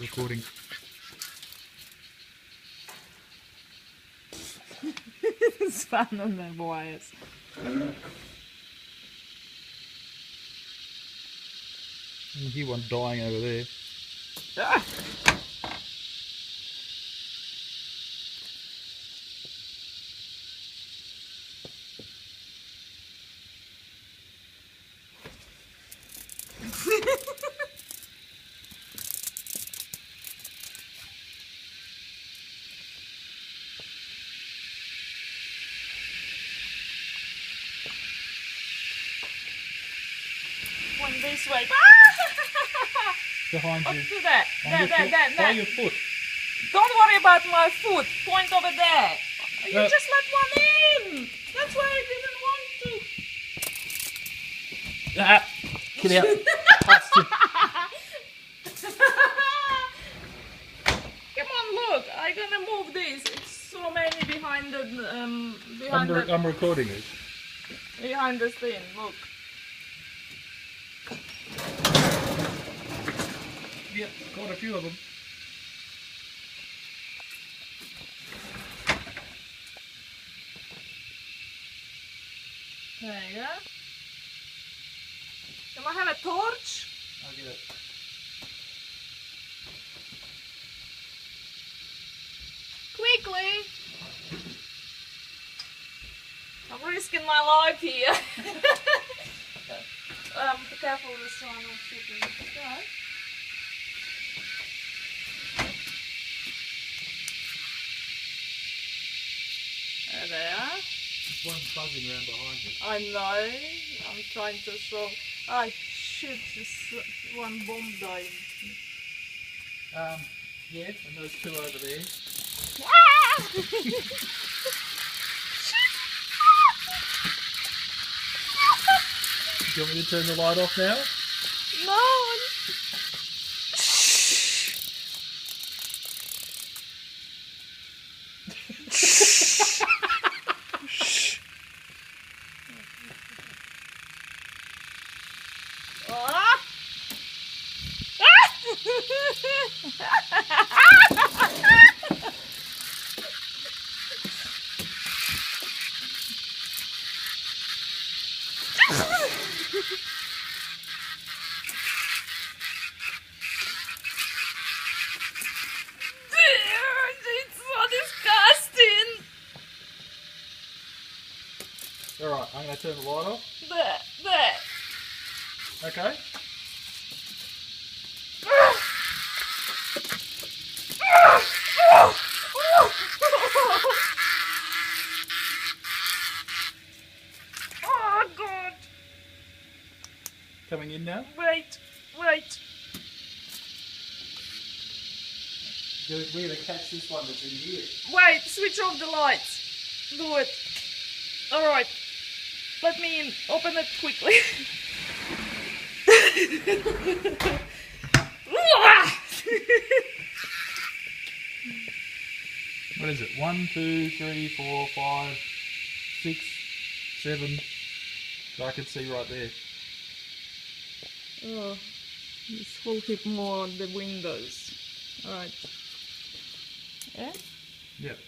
Recording. It's fun on the wires. You hear one dying over there. Ah! One this way. Behind Up you. to that. There. By your foot. Don't worry about my foot. Point over there. You No. just let one in. That's why I didn't want to. Ah, get out. Bastard. Come on, look. I'm gonna move this. It's so many behind the I'm recording it. behind the thing. Look. Yep, got a few of them. There you go. Can I have a torch? I'll get it. Quickly! I'm risking my life here. Be careful with this one. I'm shooting. Right. There they are. There's one buzzing around behind you. I know. I'm trying to solve. I shoot just one bomb dying. Yeah, and those two over there. Do you want me to turn the light off now? No! Ah! It's so disgusting! Alright, I'm going to turn the light off. There. Okay. Oh God! Coming in now. Wait. We're going to catch this one that's in here. Wait, switch off the lights. Do it. Alright. Let me in. Open it quickly. What is it? 1, 2, 3, 4, 5, 6, 7. So I can see right there. Oh, this will hit more on the windows. Alright. Yeah? Yep.